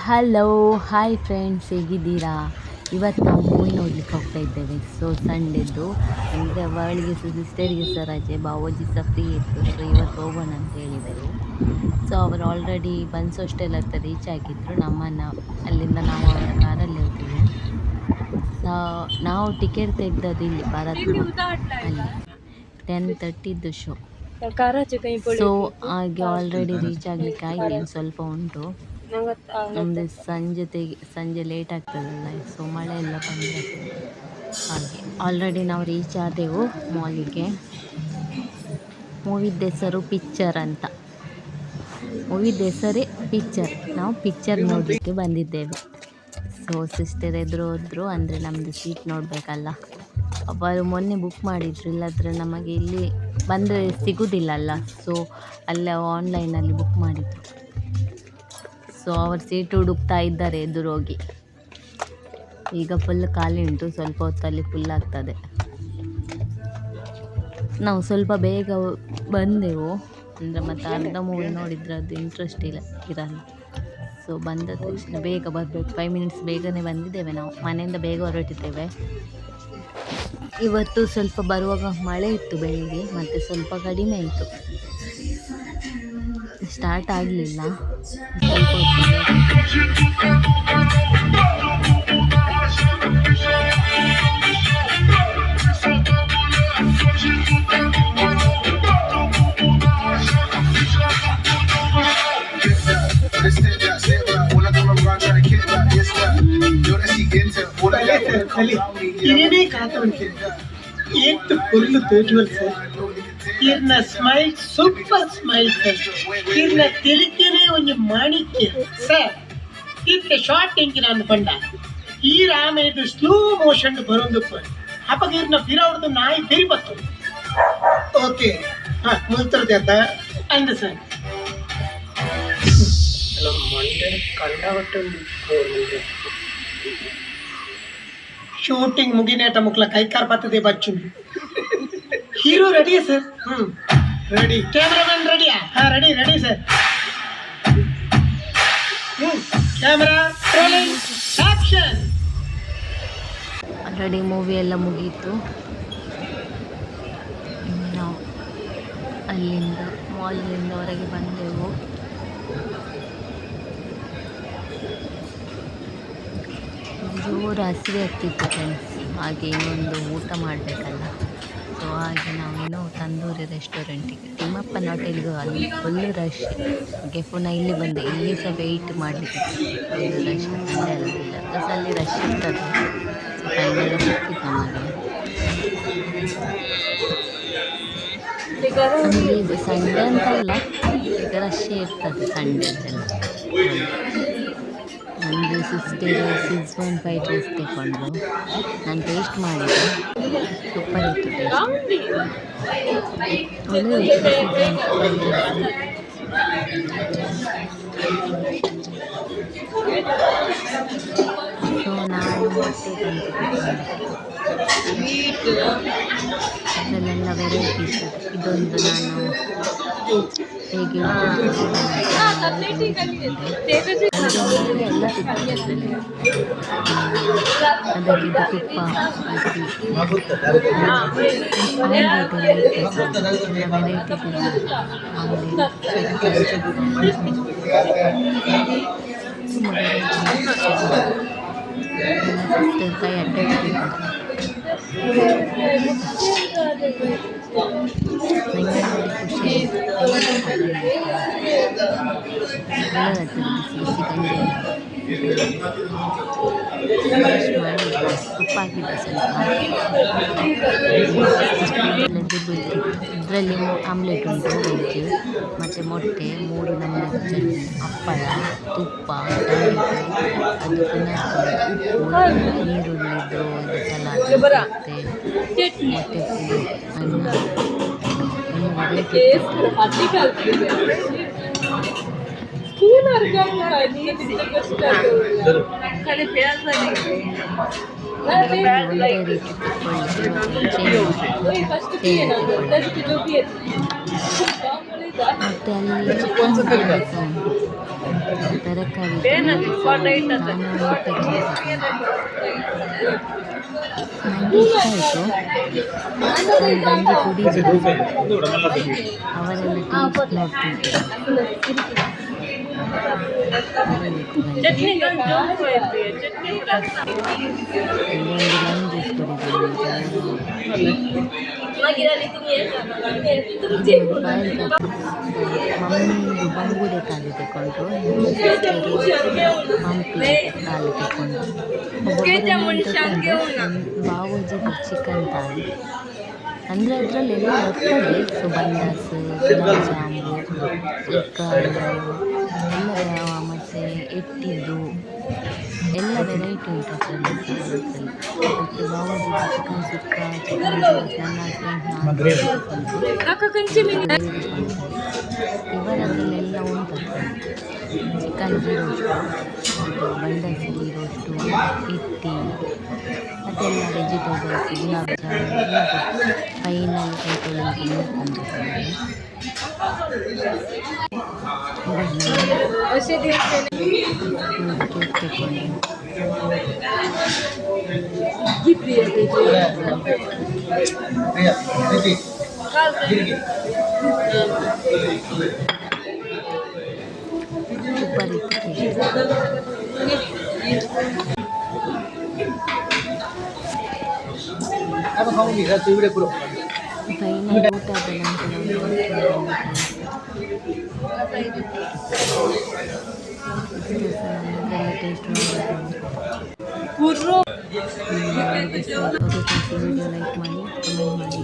Hello hi friends, ಹೇಗಿದ್ದೀರಾ? ಇವತ್ತು ನಾವು ಮೂವಿ ನೋಡ್ಲಿಕ್ಕೆ ಹೋಗ್ತಾ ಇದ್ದೇವೆ. ಸೊ ಸಂಡೇದು ಅಂದರೆ ಅವಳಿಗೆ ಸಿಸ್ಟರಿಗೆ ಸಹ ರಜೆ, ಬಾವೋಜಿ ಸಹ ಫ್ರೀ ಇತ್ತು. ಸೊ ಇವತ್ತು ಹೋಗೋಣ ಅಂತ ಹೇಳಿದರು. ಸೊ ಅವರು ಆಲ್ರೆಡಿ ಬನ್ಸ್ ಹಾಸ್ಟೆಲ್ ಹತ್ರ ರೀಚ್ ಆಗಿದ್ದರು. ನಮ್ಮನ್ನು ಅಲ್ಲಿಂದ ನಾವು ಅವರ ಕಾರಲ್ಲಿ ಹೋದೆವು. ಸೊ ನಾವು ಟಿಕೆಟ್ ತೆಗ್ದದ್ದು ಇಲ್ಲಿ ಭಾರತ್ ಅಲ್ಲಿ 10:30 ಶೋ. ಸೊ ಹಾಗೆ ಆಲ್ರೆಡಿ ರೀಚ್ ಆಗಲಿಕ್ಕೆ ಆಯ್ತು, ಇನ್ನು ಸ್ವಲ್ಪ ಉಂಟು. ನಮ್ಮದು ಸಂಜೆ ಲೇಟ್ ಆಗ್ತದಲ್ಲ, ಸೊ ಮಳೆ ಎಲ್ಲ ಬಂದರೆ ಹಾಗೆ. ಆಲ್ರೆಡಿ ನಾವು ರೀಚ್ ಆದೆವು ಮಾಲಿಗೆ. ಮೂವಿದ ಹೆಸರು ಪಿಕ್ಚರ್ ಅಂತ. ಮೂವಿದ ಹೆಸರೇ ಪಿಕ್ಚರ್. ನಾವು ಪಿಕ್ಚರ್ ನೋಡಲಿಕ್ಕೆ ಬಂದಿದ್ದೇವೆ. ಸೊ ಸಿಸ್ಟರ್ ಎದುರು ಹೋದ್ರು, ಅಂದರೆ ನಮ್ಮದು ಸೀಟ್ ನೋಡಬೇಕಲ್ಲ. ಅವರು ಮೊನ್ನೆ ಬುಕ್ ಮಾಡಿದ್ರು, ಇಲ್ಲಾಂದರೆ ನಮಗೆ ಇಲ್ಲಿ ಬಂದರೆ ಸಿಗೋದಿಲ್ಲ ಅಲ್ಲ. ಸೊ ಅಲ್ಲೇ ಆನ್ಲೈನಲ್ಲಿ ಬುಕ್ ಮಾಡಿದ್ರು. ಸೊ ಅವರು ಸೀಟ್ ಹುಡುಕ್ತಾ ಇದ್ದಾರೆ ಎದುರು ಹೋಗಿ. ಈಗ ಫುಲ್ ಖಾಲಿ ಉಂಟು, ಸ್ವಲ್ಪ ಹೊತ್ತಲ್ಲಿ ಫುಲ್ ಆಗ್ತದೆ. ನಾವು ಸ್ವಲ್ಪ ಬೇಗ ಬಂದೆವು, ಅಂದರೆ ಮತ್ತು ಅರ್ಧ ಮೂವಿ ನೋಡಿದರೆ ಅದು ಇಂಟ್ರೆಸ್ಟ್ ಇರಲ್ಲ. ಸೊ ಬಂದ ತಕ್ಷಣ ಬೇಗ ಬರಬೇಕು. 5 ಮಿನಿಟ್ಸ್ ಬೇಗನೆ ಬಂದಿದ್ದೇವೆ. ನಾವು ಮನೆಯಿಂದ ಬೇಗ ಹೊರಟಿದ್ದೇವೆ. ಇವತ್ತು ಸ್ವಲ್ಪ ಬರುವಾಗ ಮಳೆ ಇತ್ತು ಬೆಳಿಗ್ಗೆ, ಮತ್ತು ಸ್ವಲ್ಪ ಕಡಿಮೆ ಆಯಿತು, ಸ್ಟಾರ್ಟ್ ಆಗಲಿಲ್ಲ. ಸ್ವಲ್ಪ ಇರೇನೇ ಕಾತವನಿಕೆ ಎಷ್ಟು ಫುಲ್ಲು ತೋಜುವಲ್ ಸರ್. ಇರ್ನ ಸ್ಮೈಲ್ ಸೂಪರ್ ಸ್ಮೈಲ್ ಸರ್. ಇರ್ನ ತಿಳಿಕೆನೇ ಒಂದು ಮಾಣಿಕ್ಯ ಸರ್. ಇತ್ತೆ ಶಾರ್ಟ್ ಎಂಕಿ ನಾನು ಬಂಡ ಈ ರಾಮ ಇದು ಸ್ಲೋ ಮೋಷನ್ ಬರೋದಪ್ಪ ಅಪ್ಪಗ ಇರ್ನ ಫಿರಾವ್ರದ್ದು ನಾಯಿ ಬೆರಿ ಬತ್ತು. ಓಕೆ ಹಾಂ ಮುಲ್ತರದೆ ಅಂತ ಅಂದ ಸರ್. ಮಂಡ್ಯ ಕಂಡಾವಟ್ಟು ಶೂಟಿಂಗ್ ಮುಗಿನೇಟ ಮುಕ್ಲ ಕೈಕಾರ್ ಬರ್ತದೆ ಬಚ್ಚು. ಹೀರೋ ರೆಡಿಯಾ ಸರ್? ರೆಡಿ. ಕ್ಯಾಮ್ರಾಮನ್ ರೆಡಿಯಾ? ಹಾಂ ready sir. Camera rolling action. Already movie ಎಲ್ಲ ಮುಗೀತು. ನಾವು ಅಲ್ಲಿಂದ ಮಾಲಿನಿಂದ ಹೊರಗೆ ಬಂದೆವು. ಜೋರು ಹಸಿವೆ ಆಗ್ತಿತ್ತು ಫ್ರೆಂಡ್ಸ್. ಹಾಗೆ ಇನ್ನೊಂದು ಊಟ ಮಾಡಬೇಕಲ್ಲ. ಸೊ ಹಾಗೆ ನಾವೇನೋ ತಂದೂರಿ ರೆಸ್ಟೋರೆಂಟಿಗೆ, ತಿಮ್ಮಪ್ಪನ ಹೋಟೆಲ್ಗೂ ಅಲ್ಲಿ ಫುಲ್ಲು ರಶ್. ಹಾಗೆ ಪುನಃ ಇಲ್ಲಿ ಬಂದೆ. ಇಲ್ಲಿ ಸಹ ವೆಯ್ಟ್ ಮಾಡಲಿಕ್ಕೆ ಫುಲ್ಲು ರಶ್. ಸಂಡೆ ಎಲ್ಲ ಇಲ್ಲ, ಪ್ಲಸ್ ಅಲ್ಲಿ ರಶ್ ಇರ್ತದೆ. ಸೊ ಟೈಮ್ ಎಲ್ಲ ಸಿಕ್ಕಿತ್ತು ನಮಗೆ. ಅಂದರೆ ಇದು ಸಂಡೆ ಅಂತಲ್ಲ, ಈಗ ರಶ್ಶೇ ಇರ್ತದೆ ಸಂಡೇದೆಲ್ಲ. ನಮ್ಮದು ಸಿಸ್ಟರ್ ಸಿಜ್ವಾನ್ ಫ್ರೈಡ್ ರೈಸ್ ತೆಗೊಂಡು ನಾನು ಟೇಸ್ಟ್ ಮಾಡಿದೆ, ಸೂಪರ್ ಇತ್ತು ಟೇಸ್ಟ್, ಒಳ್ಳೆ ಇತ್ತು ಸಿಜ್ವಾನ್ ಫ್ರೈಡ್ ರೈಸ್. ಸೊ ನಾನು ಮೊಟ್ಟೆ ಅದರಲ್ಲೆಲ್ಲ ವೆರೈಟೀಸ್. ಇದೊಂದು ನಾನು ಹೇಗೆ ಎಲ್ಲ ಸಿಗ್ತದೆ ಅದರಲ್ಲಿ. ಅದಕ್ಕಿಂತ ತುಪ್ಪ ಹಾಕಿ ವೆರೈಟಿ ಸಿಸ್ಟರ್ ಕೈ ಅಡ್ಡಾಡ್ತಿದ್ದಾರೆ. ನಂಗೆ ನೋಡಿ ಖುಷಿ ಆಯಿತು. ಬಿಸಿ ಗಂಜಿ ಮಾಡಿ ತುಪ್ಪ ಹಾಕಿದ್ದೆ ಸ್ವಲ್ಪ. ಇದರಲ್ಲಿ ಆಮ್ಲೆಟ್ ಉಂಟು ವೆಜ್, ಮತ್ತು ಮೊಟ್ಟೆ, 3 ನಮೂನೆ ಚಟ್ನಿ, ಹಪ್ಪಳ, ತುಪ್ಪ, ಅದು ಪುನಃ ಉಪ್ಪು, ಈರುಳ್ಳಿದು ಸಲಾಡ್, ಮತ್ತು ಮೊಟ್ಟೆ ಪುರಿ, ಅನ್ನ, ವೆರೈಟಿ. ಒಂದೇ ರೀತಿ ಮತ್ತು ಅಲ್ಲಿ ಚಿಕನ್ ಸಹ ಉಂಟು. ಮತ್ತು ತರಕಾರಿ ನನಗೆ ಇಷ್ಟ ಆಯಿತು. ನನ್ನ ಗಂಜಿ ಕುಡಿದಿಲ್ಲ, ಅವರೆಲ್ಲ ಟೇಸ್ಟ್ ನೋಡ್ತಿದ್ರು. ಮಮ್ಮಿದು ಬಂಗುಡೆ ಕಾಲು ತಗೊಂಡು ಹಂಪಿ ಕಾಲು ತಗೊಂಡು ಬಾವೂಜಿದು ಚಿಕನ್ ತಾಲಿ ಅಂದರೆ ಅದರಲ್ಲೆಲ್ಲ ಬರ್ತದೆ. ಸೊ ಬಂಡಾಸ್, ಗುಲಾಬ್ ಜಾಮು, ಎಲ್ಲ ಮತ್ತು ಎಟ್ಟಿದ್ದು ಎಲ್ಲ ವೆರೈಟಿ ಉಂಟು ಅದರಲ್ಲಿ. ಮತ್ತು ಬಾವೂಜಿ ಚಿಕನ್ ಸುಕ್ಕ, ಚಿಕನ್ ಇವರದ್ರಲ್ಲೆಲ್ಲ ಉಂಟು. ಚಿಕನ್ ಗೀ ರೋಸ್ಟು, ಬಂಡಸ್ ಗೀ ರೋಸ್ಟು, ಇಟ್ಟಿ ಮತ್ತೆಲ್ಲ ವೆಜಿಟೇಬಲ್ಸ್, ಗುಲಾಬ್ ಜಾಮೂನ್ ಎಲ್ಲ ಫೈನಲ್ ಕೈ ತೊಳೆದು ನೋಡ್ಕೊಂಡಿರ್ತಾರೆ. ಸೂಪರ್ ಇತ್ತು. ಫೈನಲ್ ಊಟ ಆದ ನಂತರ ಟೇಸ್ಟ್ ವಿಡಿಯೋ ಲೈಕ್ ಮಾಡಿ, ಕಮೆಂಟ್ ಮಾಡಿ.